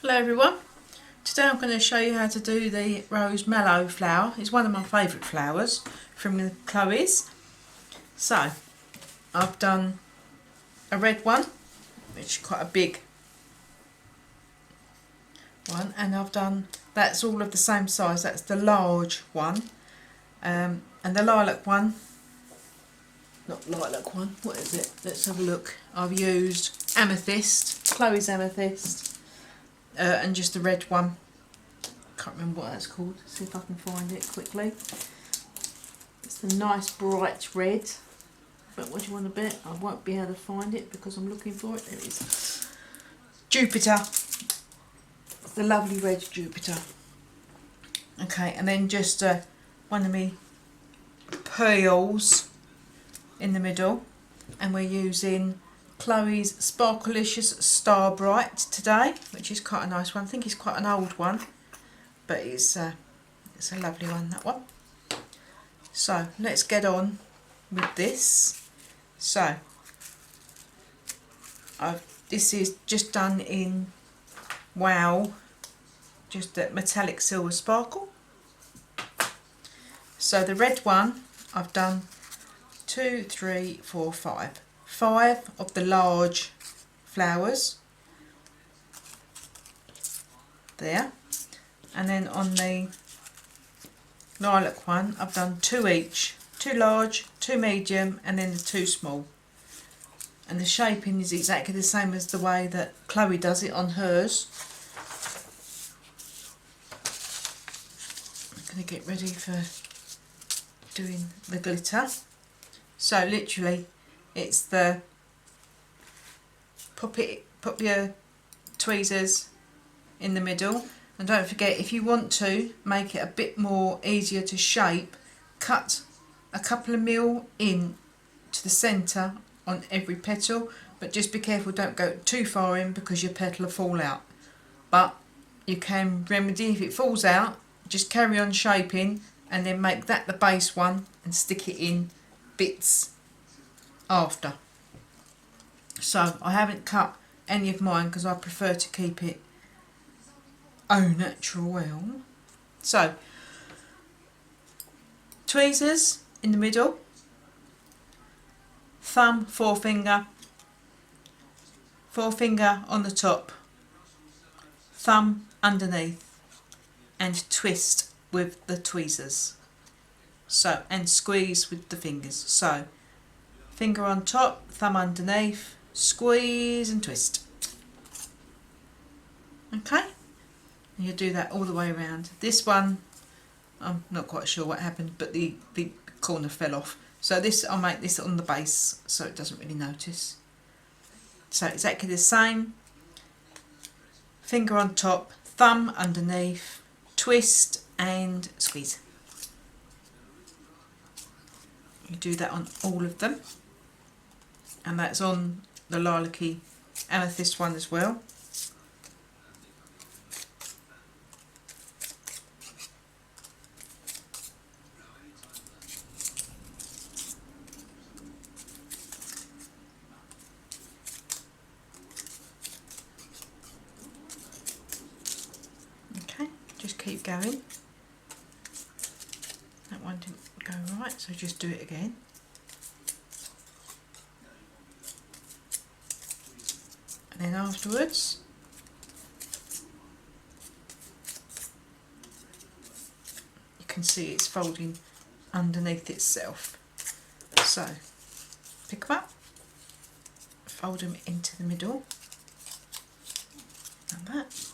Hello everyone, today I'm going to show you how to do the rose mallow flower. It's one of my favourite flowers from the Chloe's. So I've done a red one, which is quite a big one, and I've done, that's all of the same size, that's the large one, and the lilac one, not lilac one, what is it, let's have a look. I've used amethyst, Chloe's amethyst, and just the red one. Can't remember what that's called. See if I can find it quickly. It's a nice bright red. But what do you want a bit? I won't be able to find it because I'm looking for it. There it is. Jupiter. The lovely red Jupiter. Okay, and then just one of me pearls in the middle, and we're using Chloe's Sparklicious Star Bright today, which is quite a nice one. I think it's quite an old one, but it's a lovely one, that one. So let's get on with this. So this is just done in Wow, just a metallic silver sparkle. So the red one, I've done 2, 3, 4, 5. 5 of the large flowers there, and then on the lilac one I've done 2 each, 2 large, 2 medium, and then the 2 small. And the shaping is exactly the same as the way that Chloe does it on hers. I'm going to get ready for doing the glitter. So literally it's the pop your tweezers in the middle, and don't forget, if you want to make it a bit more easier to shape, cut a couple of mil in to the centre on every petal, but just be careful, don't go too far in because your petal will fall out. But you can remedy if it falls out, just carry on shaping and then make that the base one and stick it in bits after. So I haven't cut any of mine because I prefer to keep it au naturel. So tweezers in the middle, thumb, forefinger on the top, thumb underneath, and twist with the tweezers. So, and squeeze with the fingers. So finger on top, thumb underneath, squeeze and twist. Okay, and you do that all the way around. This one, I'm not quite sure what happened, but the corner fell off. So this, I'll make this on the base so it doesn't really notice. So exactly the same. Finger on top, thumb underneath, twist and squeeze. You do that on all of them. And that's on the lilac-y amethyst one as well. Okay, just keep going. That one didn't go right, so just do it again. And then afterwards, you can see it's folding underneath itself. So pick them up, fold them into the middle, and that.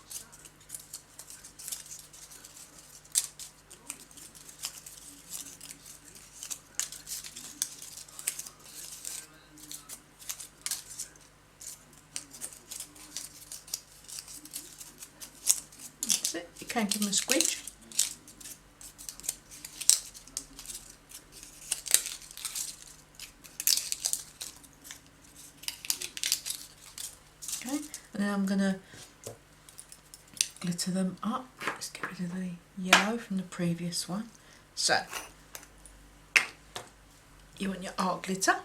You can give them a squidge. Okay, and then I'm going to glitter them up. Let's get rid of the yellow from the previous one. So, you want your art glitter,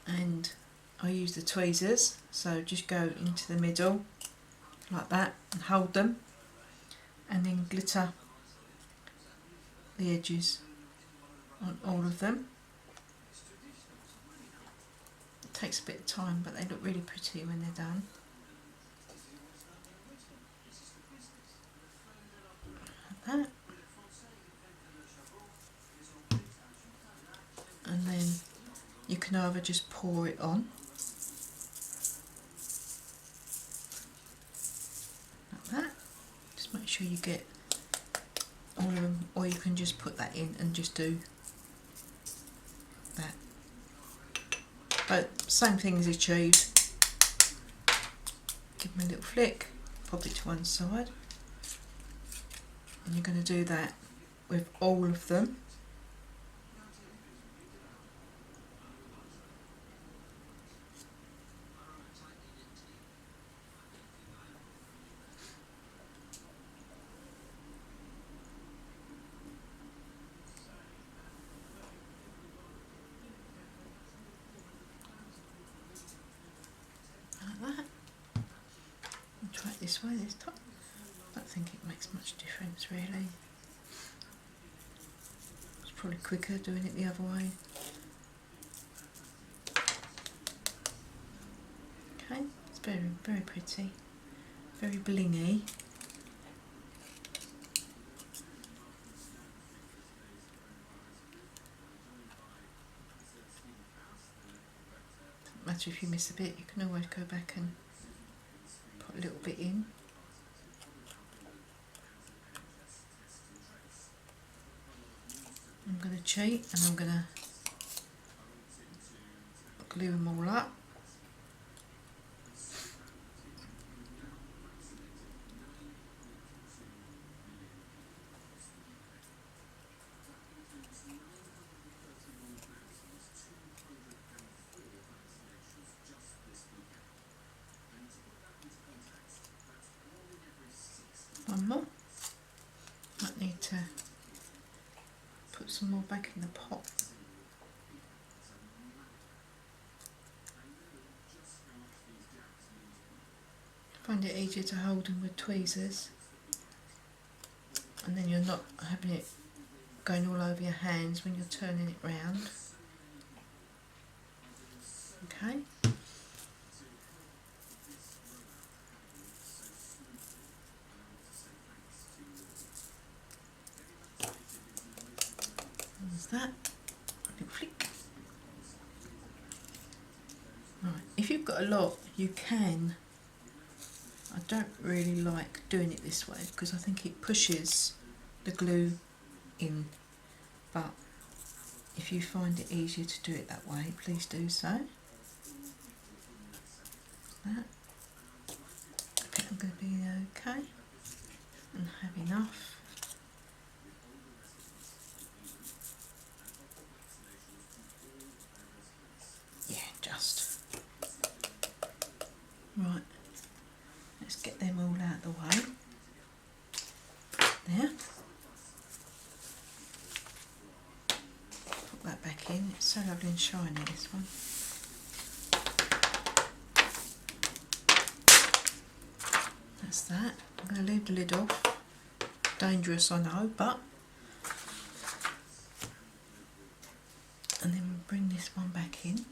and I use the tweezers, so just go into the middle like that and hold them, and then glitter the edges on all of them. It takes a bit of time, but they look really pretty when they're done. Like that. And then you can either just pour it on like that, just make sure you get all of them, or you can just put that in and just do that. But same thing is achieved. Give them a little flick, pop it to one side, and you're going to do that with all of them. Like that. I'll try it this way this time. I don't think it makes much difference really. It's probably quicker doing it the other way. Okay, it's very, very pretty, very blingy. Doesn't matter if you miss a bit, you can always go back and put a little bit in. I'm going to cheat and I'm going to glue them all up. One more. Might need to put some more back in the pot. I find it easier to hold them with tweezers, and then you're not having it going all over your hands when you're turning it round. Okay. There's that. Little flick. Right, if you've got a lot, you can. I don't really like doing it this way because I think it pushes the glue in, but if you find it easier to do it that way, please do so. That. I think I'm going to be okay and have enough. Yeah, just. Right, let's get them all out of the way. There. Put that back in. It's so lovely and shiny, this one. That's that. I'm going to leave the lid off. Dangerous, I know, but. And then we'll bring this one back in.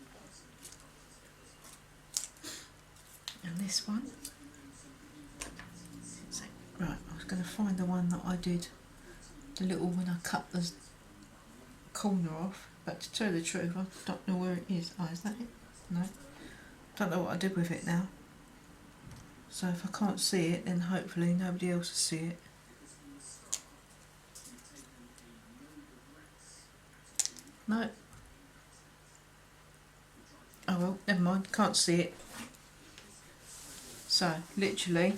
And this one. Right, I was going to find the one that I did, the little when I cut the corner off, but to tell you the truth, I don't know where it is. Oh, is that it? No. Don't know what I did with it now. So if I can't see it, then hopefully nobody else will see it. No. Oh well, never mind, can't see it. So, literally,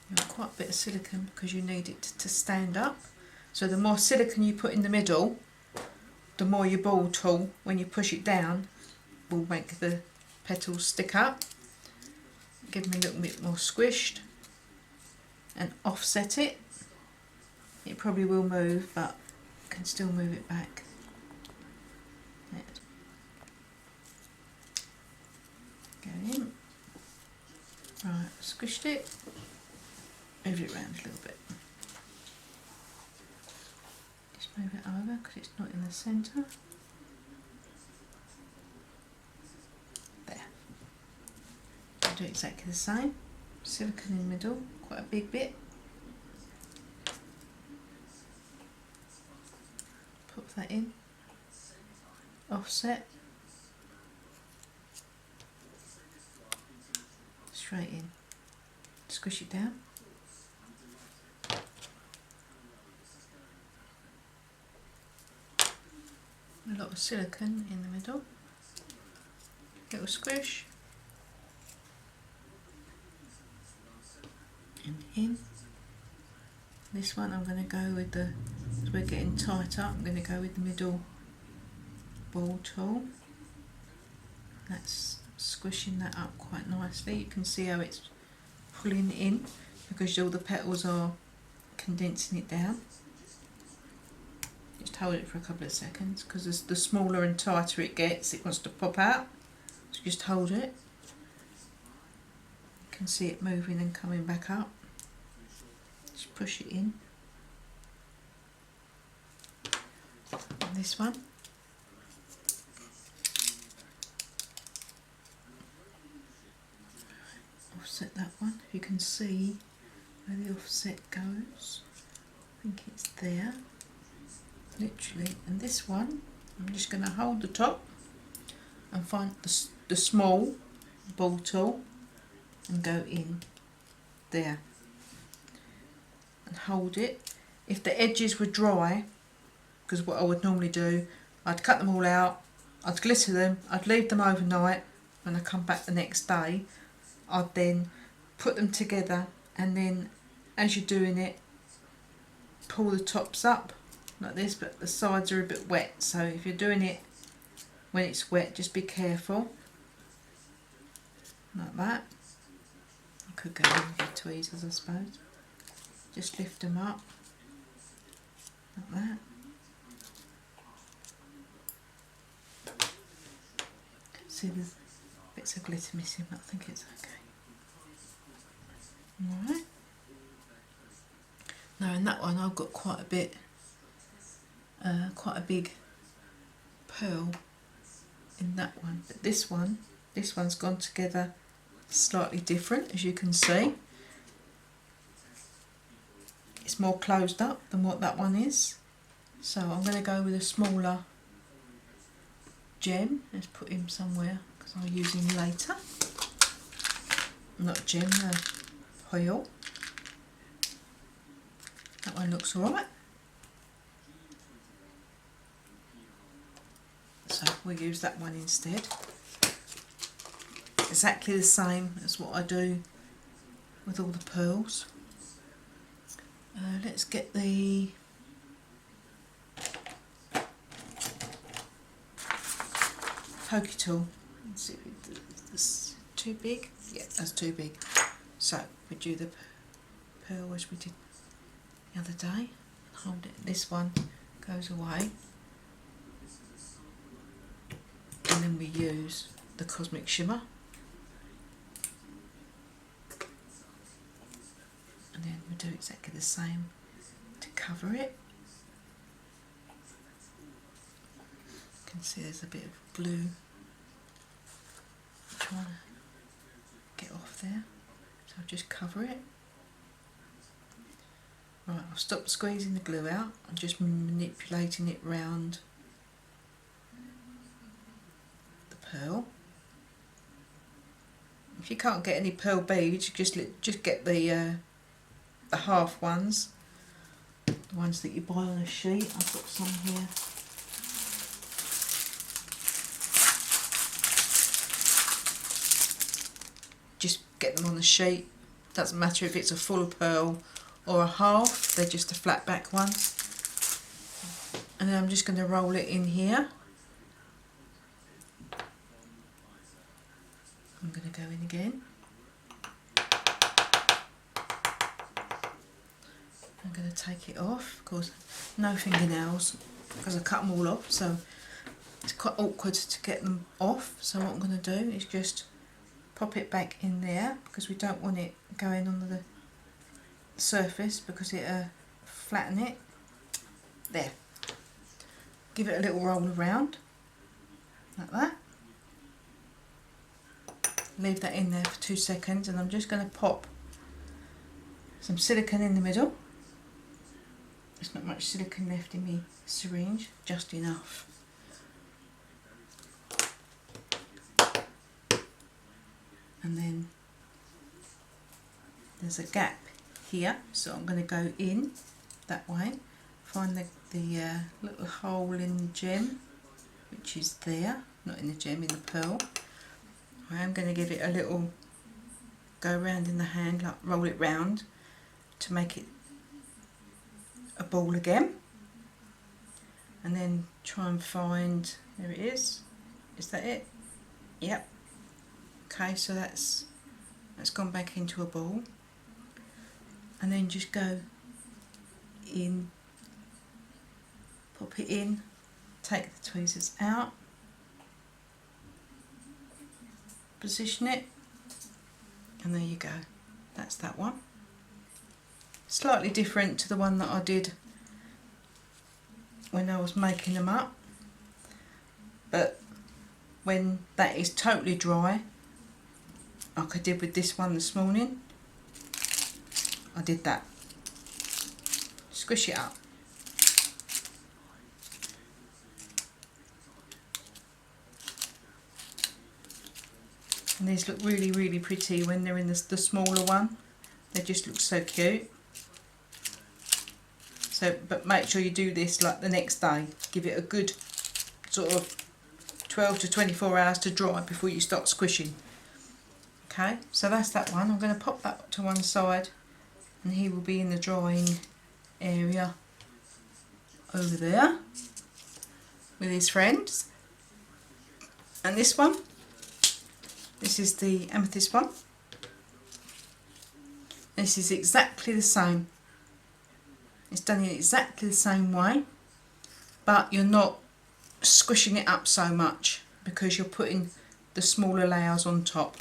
you have quite a bit of silicone because you need it to stand up. So the more silicone you put in the middle, the more your ball tool, when you push it down, will make the petals stick up. Give them a little bit more squished and offset it. It probably will move, but can still move it back. squished it, moved it around a little bit. Just move it over because it's not in the centre. There. I'll do exactly the same. Silicone in the middle, quite a big bit. Put that in. Offset. Straight in. Squish it down. A lot of silicone in the middle. Little squish. And in. This one I'm going to go with the, as we're getting tighter, I'm going to go with the middle ball tool. That's squishing that up quite nicely. You can see how it's pulling in because all the petals are condensing it down. Just hold it for a couple of seconds because the smaller and tighter it gets, it wants to pop out. So just hold it. You can see it moving and coming back up. Just push it in. And this one. Offset that one. You can see where the offset goes. I think it's there. Literally. And this one, I'm just going to hold the top and find the small ball tool and go in there. And hold it. If the edges were dry, because what I would normally do, I'd cut them all out, I'd glitter them, I'd leave them overnight. When I come back the next day, I'd then put them together, and then as you're doing it, pull the tops up like this, but the sides are a bit wet, so if you're doing it when it's wet, just be careful. Like that. I could go in with tweezers, I suppose. Just lift them up like that. See, there's bits of glitter missing, but I think it's okay. Alright. Now in that one I've got quite a bit, quite a big pearl in that one. But this one's gone together slightly different, as you can see. It's more closed up than what that one is. So I'm going to go with a smaller gem. Let's put him somewhere because I'll use him later. Not gem, foil. That one looks alright. So we'll use that one instead. Exactly the same as what I do with all the pearls. Let's get the pokey tool. Let's see if it's too big. Yeah, that's too big. So we do the pearl as we did the other day. Hold it. This one goes away, and then we use the cosmic shimmer. And then we do exactly the same to cover it. You can see there's a bit of glue I'm trying to get off there, so I'll just cover it. Right, I'll stop squeezing the glue out. I'm just manipulating it round the pearl. If you can't get any pearl beads, just get the half ones, the ones that you buy on a sheet. I've got some here. Just get them on the sheet. Doesn't matter if it's a full pearl or a half, they're just the flat back ones. And then I'm just going to roll it in here. I'm going to go in again. I'm going to take it off. Of course, no fingernails because I cut them all off, so it's quite awkward to get them off. So what I'm going to do is just pop it back in there because we don't want it going on the surface because it'll flatten it. There. Give it a little roll around like that. Leave that in there for 2 seconds, and I'm just going to pop some silicone in the middle. There's not much silicone left in my syringe, just enough. And then there's a gap here, so I'm going to go in that way, find the little hole in the gem, which is there, not in the gem, in the pearl. I am going to give it a little go round in the hand, like roll it round to make it a ball again, and then try and find, there it is that it? Yep. Okay, so that's gone back into a ball, and then just go in, pop it in, take the tweezers out, position it, and there you go. That's that one. Slightly different to the one that I did when I was making them up, but when that is totally dry, like I did with this one this morning, I did that. Squish it up. And these look really, really pretty when they're in the smaller one. They just look so cute. So, but make sure you do this like the next day. Give it a good sort of 12 to 24 hours to dry before you start squishing. Okay, so that's that one. I'm going to pop that to one side, and he will be in the drying area over there with his friends. And this one, this is the amethyst one. This is exactly the same. It's done in exactly the same way, but you're not squishing it up so much because you're putting the smaller layers on top.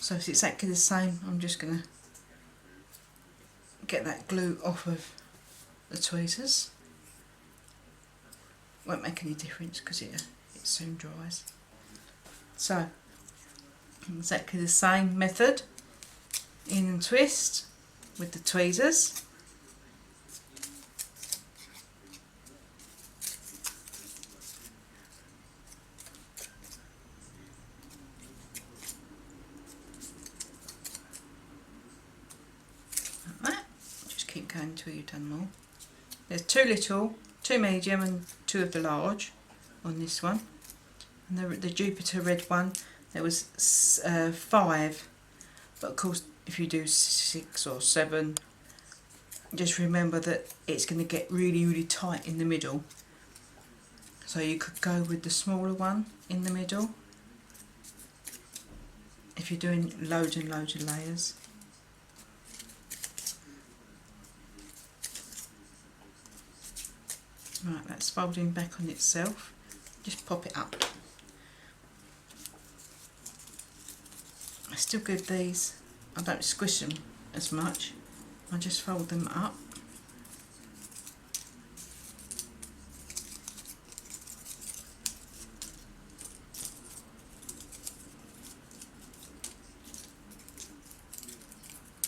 So it's exactly the same. I'm just going to get that glue off of the tweezers. Won't make any difference because it soon dries. So exactly the same method, in and twist with the tweezers. Like that. Just keep going until you've done more. There's 2 little, 2 medium and 2 of the large on this one. And the Jupiter red one, there was 5, but of course if you do 6 or 7, just remember that it's going to get really, really tight in the middle. So you could go with the smaller one in the middle if you're doing loads and loads of layers. Right, that's folding back on itself. Just pop it up. I still give these, I don't squish them as much, I just fold them up.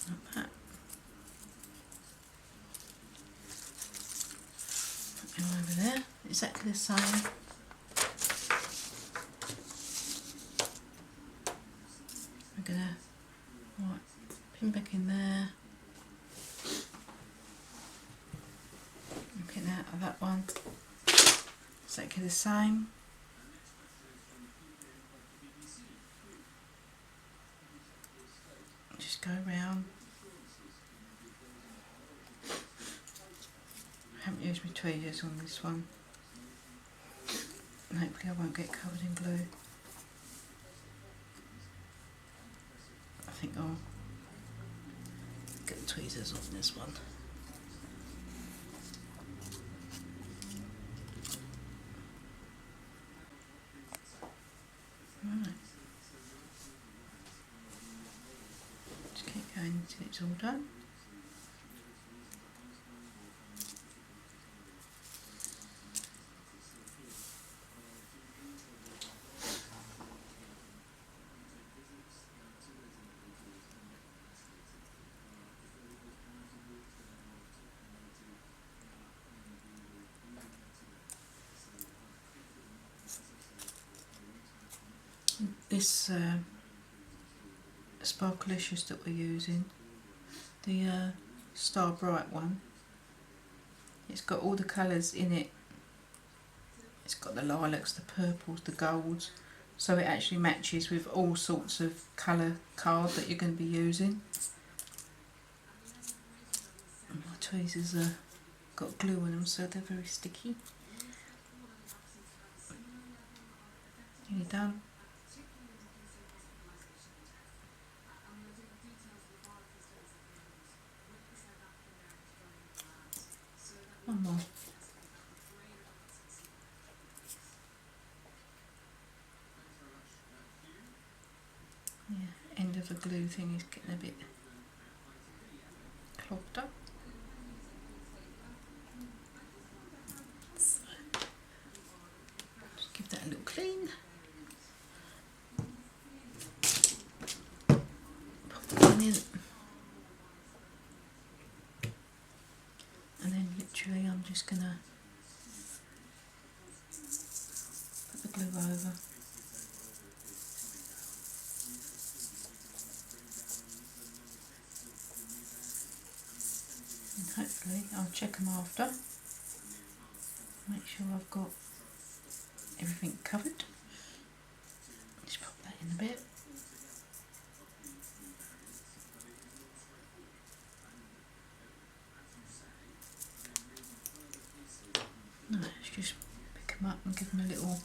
Like that. Put them over there, exactly the same. We're going to pin back in there, pin out of that one, exactly the same. Just go around. I haven't used my tweezers on this one, and hopefully I won't get covered in glue. I think I'll get the tweezers on this one. Right. till it's all done. This Sparklicious that we're using, the Star Bright one, it's got all the colours in it. It's got the lilacs, the purples, the golds, so it actually matches with all sorts of colour card that you're going to be using. And my tweezers are got glue on them, so they're very sticky. Nearly done. One more. Yeah, end of the glue thing is getting a bit clogged up. So, just give that a little clean. Pop that one in. And then literally I'm just going to put the glue over. And hopefully I'll check them after. Make sure I've got everything covered. Just pop that in a bit. No, let's just pick them up and give them a little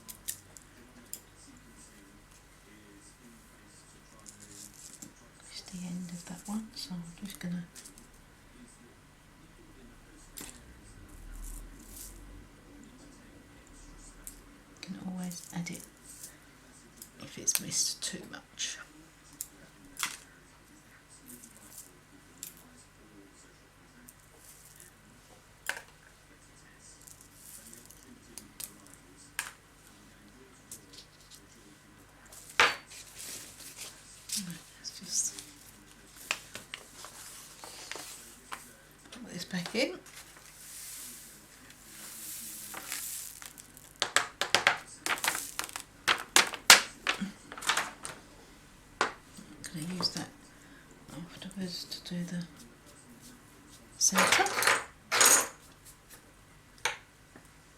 it's the end of that one, so I'm just gonna can always add it if it's missed too much. Let's just put this back in. I'm going to use that afterwards to do the centre.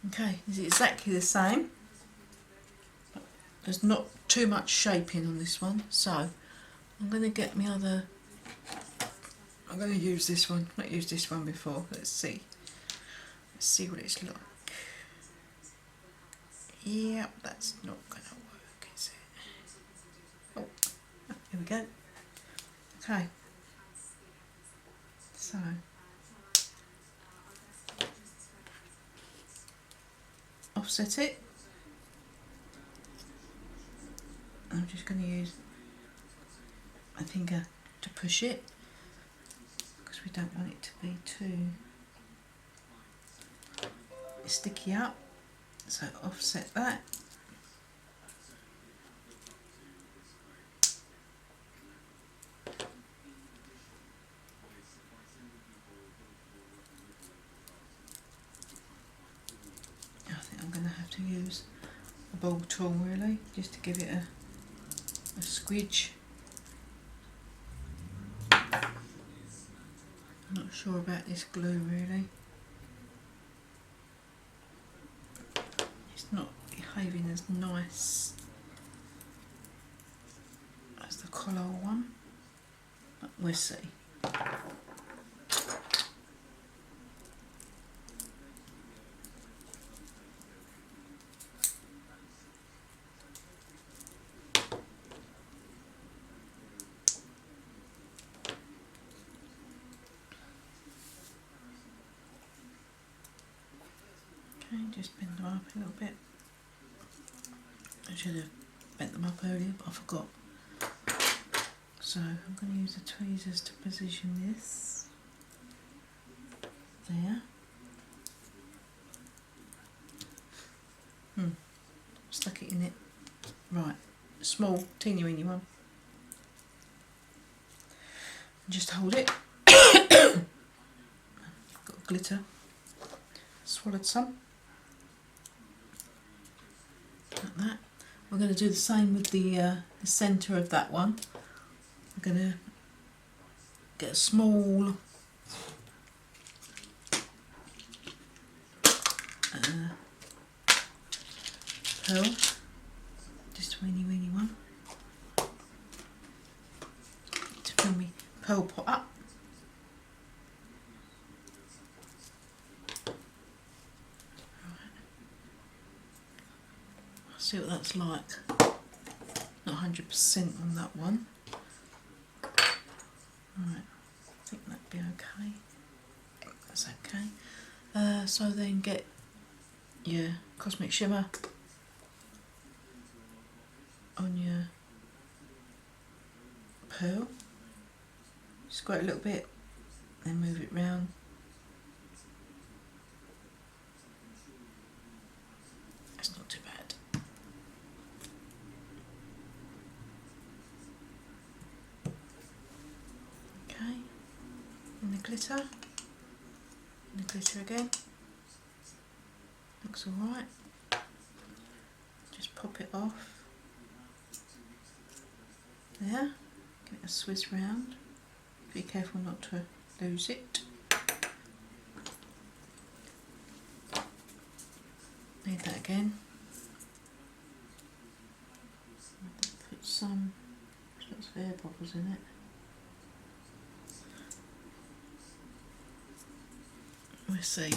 Okay, it's exactly the same, but there's not too much shaping on this one, so I'm going to get my other, I'm going to use this one, not used this one before. Let's see what it's like. Yep, that's not going to work, is it? Oh, here we go. Okay, so offset it. I'm just going to use my finger to push it because we don't want it to be too sticky up. So offset that. I think I'm going to have to use a ball tool really, just to give it a squidge. I'm not sure about this glue really. It's not behaving as nice as the collar one, but we'll see. Okay, just bend them up a little bit. I should have bent them up earlier, but I forgot. So I'm going to use the tweezers to position this there. Stuck it in it. Right, small, teeny weeny one. Just hold it. Got glitter. Swallowed some. Like that. We're going to do the same with the centre of that one. We're going to get a small pearl, just a weeny weeny one, to fill me pearl pot up. Right. I'll see what that's like. Not 100% on that one. Right, I think that'd be okay. That's okay. So then get your Cosmic Shimmer on your pearl. Squirt a little bit, then move it round. That's not too bad. Okay, and the glitter. And the glitter again. Looks alright. Just pop it off. There. Give it a Swiss round. Be careful not to lose it. Need that again. Put some lots of air bubbles in it. We'll see.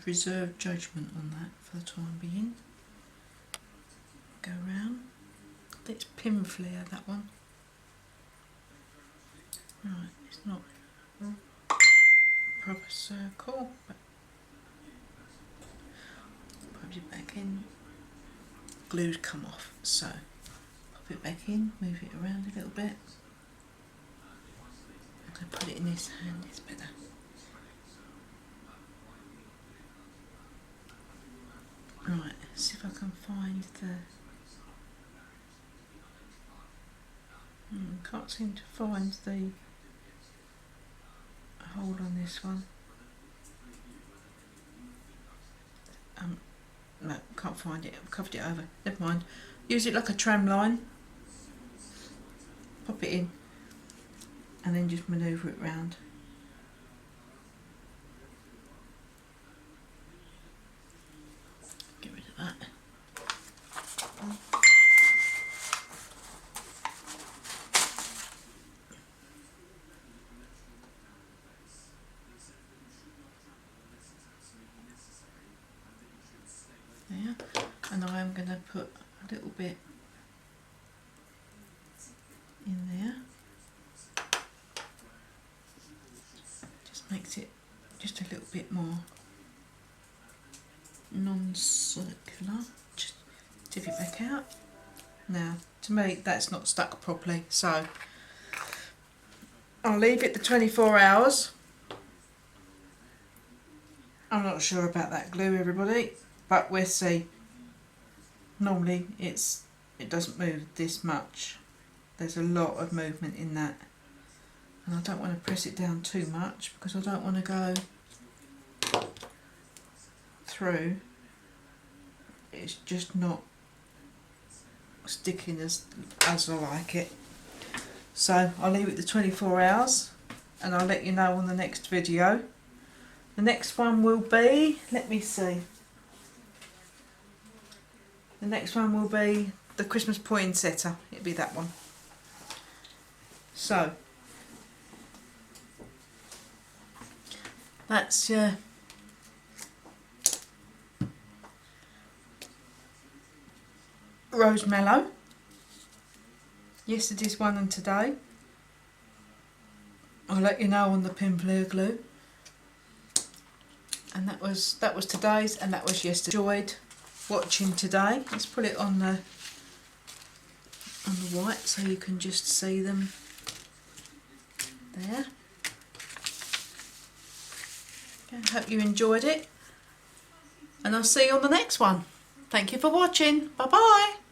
Reserve judgment on that for the time being. Go round. It's pin flare, that one. Right, it's not a proper circle, but put it back in. Glue's come off, so pop it back in, move it around a little bit. I'm going to put it in this hand, it's better. Right, see if I can find the... can't seem to find the hole on this one. No, can't find it. I've covered it over. Never mind. Use it like a tram line. Pop it in. And then just manoeuvre it round. Get rid of that. There. And I am going to put a little bit in there. Just makes it just a little bit more non-circular. Just tip it back out. Now, to me, that's not stuck properly, so I'll leave it the 24 hours. I'm not sure about that glue, everybody, but we'll see. Normally, it doesn't move this much. There's a lot of movement in that, and I don't want to press it down too much because I don't want to go through. It's just not sticking as I like it. So I'll leave it the 24 hours and I'll let you know on the next video. The next one will be, let me see. The next one will be the Christmas poinsettia. It'll be that one. So that's Rose Mallow. Yesterday's one and today. I'll let you know on the pin flare glue. And that was today's, and that was yesterday. Enjoyed watching today. Let's put it on the on the white so you can just see them there. Okay, hope you enjoyed it, and I'll see you on the next one. Thank you for watching. Bye bye.